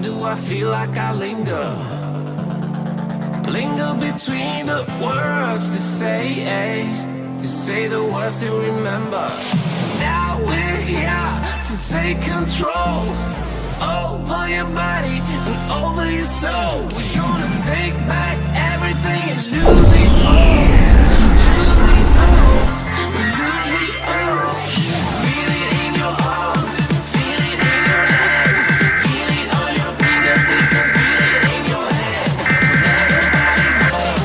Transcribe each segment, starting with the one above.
do I feel like I linger? Linger between the words to say the words to remember. Now we're here to take control over your body and over your soul. We're gonna take back everything and lose it all. Lose it all. Lose it all. Feel it in your arms. Feel it in your hands. Feel it on your fingertips and feel it in your head. Does everybody know?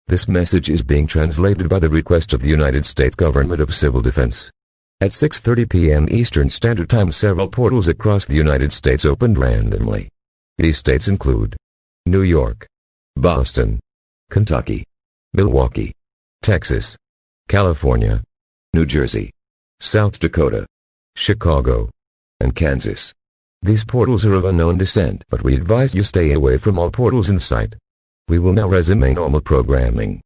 This message is being translated by the request of the United States Government of Civil Defense. At 6:30 p.m. Eastern Standard Time, several portals across the United States opened randomly. These states include New York, Boston, Kentucky, Milwaukee, Texas, California, New Jersey, South Dakota, Chicago, and Kansas. These portals are of unknown descent, but we advise you stay away from all portals in sight. We will now resume normal programming.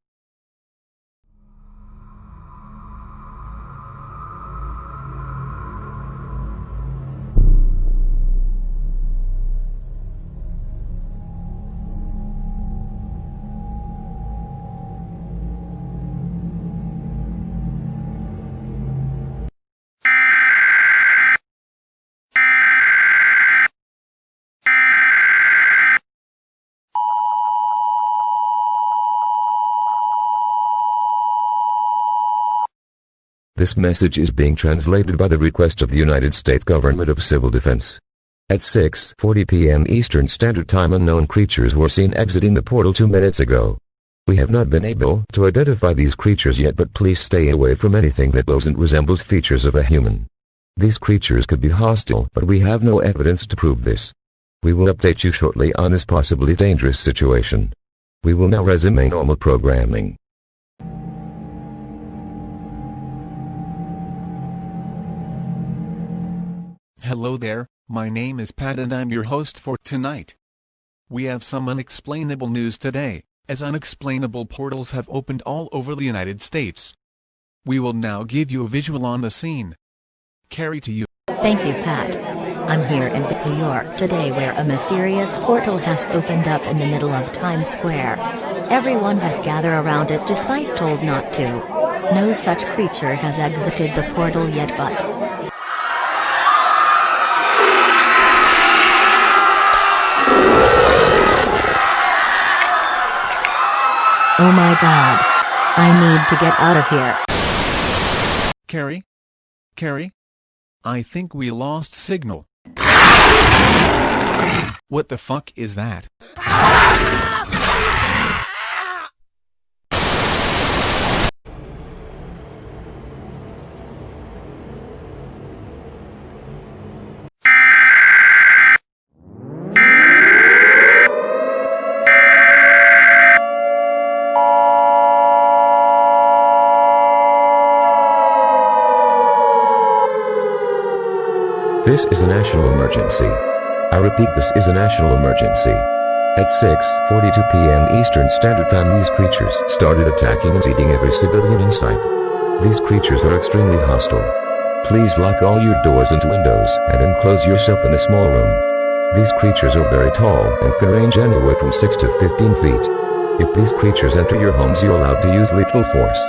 This message is being translated by the request of the United States Government of Civil Defense. At 6:40 p.m. Eastern Standard Time, unknown creatures were seen exiting the portal 2 minutes ago. We have not been able to identify these creatures yet, but please stay away from anything that doesn't resemble features of a human. These creatures could be hostile, but we have no evidence to prove this. We will update you shortly on this possibly dangerous situation. We will now resume normal programming. Hello there, my name is Pat and I'm your host for tonight. We have some unexplainable news today, as unexplainable portals have opened all over the United States. We will now give you a visual on the scene. Carrie, to you. Thank you, Pat. I'm here in New York today, where a mysterious portal has opened up in the middle of Times Square. Everyone has gathered around it despite told not to. No such creature has exited the portal yet, but oh my god. I need to get out of here. Carrie? Carrie? I think we lost signal. What the fuck is that? This is a national emergency. I repeat, this is a national emergency. At 6:42 p.m. Eastern Standard Time, these creatures started attacking and eating every civilian in sight. These creatures are extremely hostile. Please lock all your doors and windows and enclose yourself in a small room. These creatures are very tall and can range anywhere from 6 to 15 feet. If these creatures enter your homes, you're allowed to use lethal force.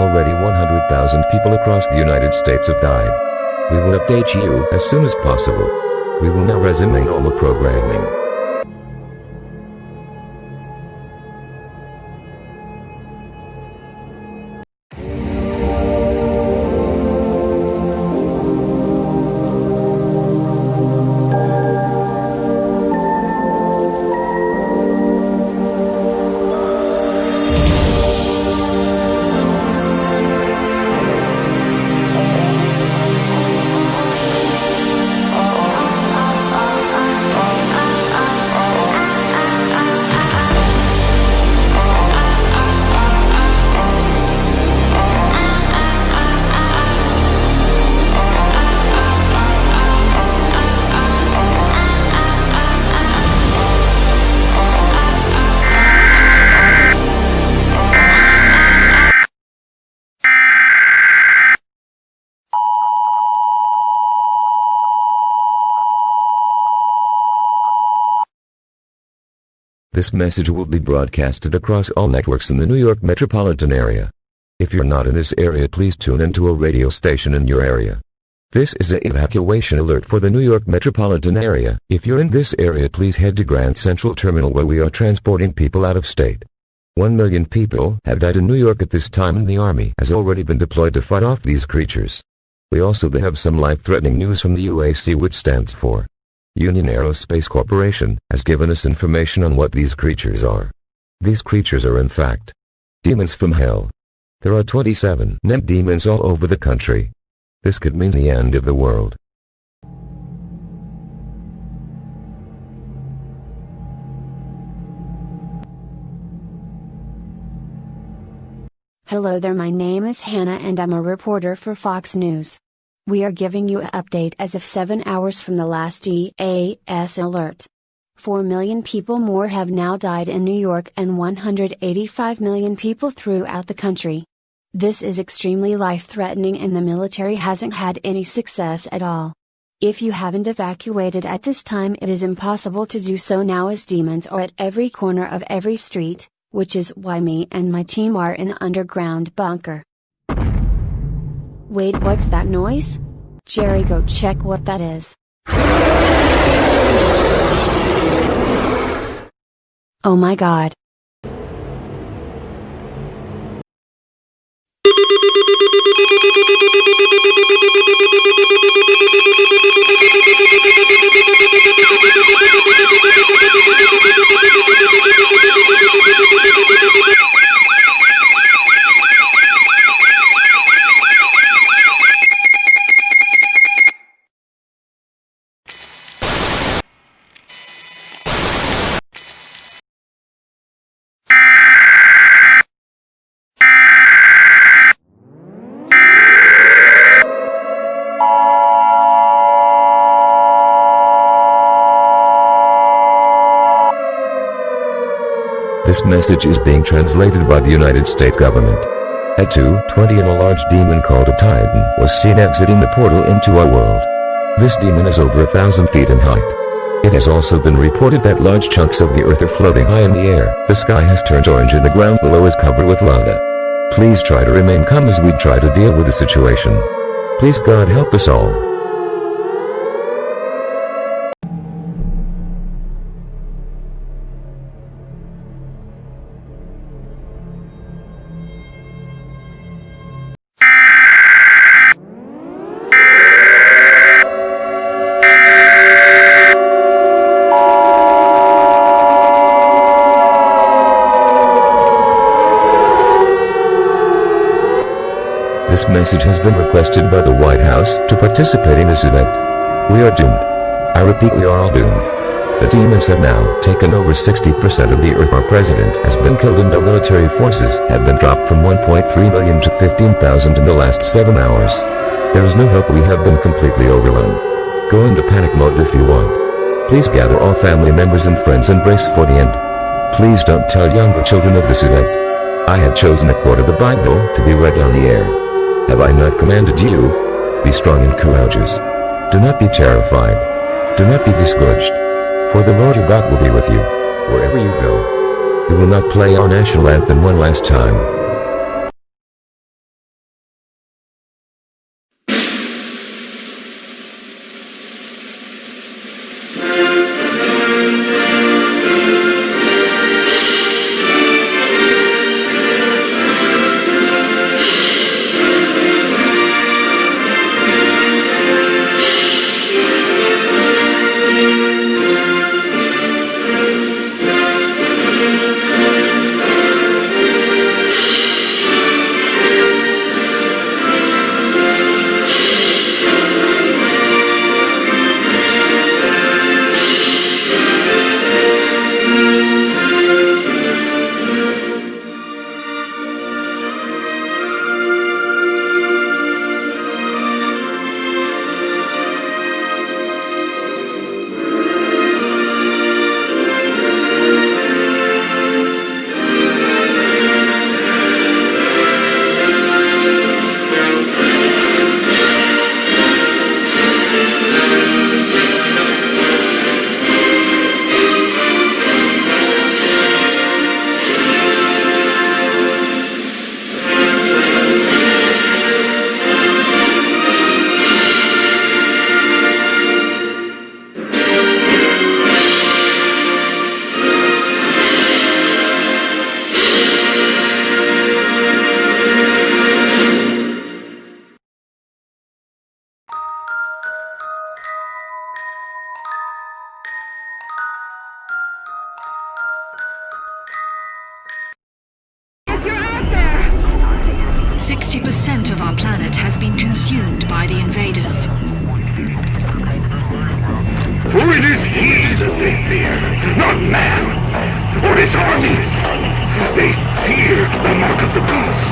Already 100,000 people across the United States have died. We will update you as soon as possible. We will now resume normal programming. This message will be broadcasted across all networks in the New York metropolitan area. If you're not in this area, please tune into a radio station in your area. This is an evacuation alert for the New York metropolitan area. If you're in this area, please head to Grand Central Terminal where we are transporting people out of state. 1 million people have died in New York at this time, and the Army has already been deployed to fight off these creatures. We also have some life-threatening news from the UAC, which stands for Union Aerospace Corporation, has given us information on what these creatures are. These creatures are in fact demons from hell. There are 27 net demons all over the country. This could mean the end of the world. Hello there, my name is Hannah and I'm a reporter for Fox News. We are giving you an update as of 7 hours from the last EAS alert. 4 million people more have now died in New York and 185 million people throughout the country. This is extremely life-threatening and the military hasn't had any success at all. If you haven't evacuated at this time, it is impossible to do so now, as demons are at every corner of every street, which is why me and my team are in an underground bunker. Wait, what's that noise? Jerry, go check what that is. Oh my God. This message is being translated by the United States government. At 2:20 a large demon called a Titan was seen exiting the portal into our world. This demon is over 1,000 feet in height. It has also been reported that large chunks of the earth are floating high in the air. The sky has turned orange and the ground below is covered with lava. Please try to remain calm as we try to deal with the situation. Please God help us all. This message has been requested by the White House to participate in this event. We are doomed. I repeat, we are all doomed. The demons have now taken over 60% of the earth. Our president has been killed and our military forces have been dropped from 1.3 million to 15,000 in the last 7 hours. There is no hope. We have been completely overrun. Go into panic mode if you want. Please gather all family members and friends and brace for the end. Please don't tell younger children of this event. I have chosen a quote of the Bible to be read on the air. Have I not commanded you? Be strong and courageous. Do not be terrified. Do not be discouraged. For the Lord your God will be with you, wherever you go. We will not play our national anthem one last time. 90% of our planet has been consumed by the invaders. For it is he that they fear, not man, or his armies. They fear the mark of the beast.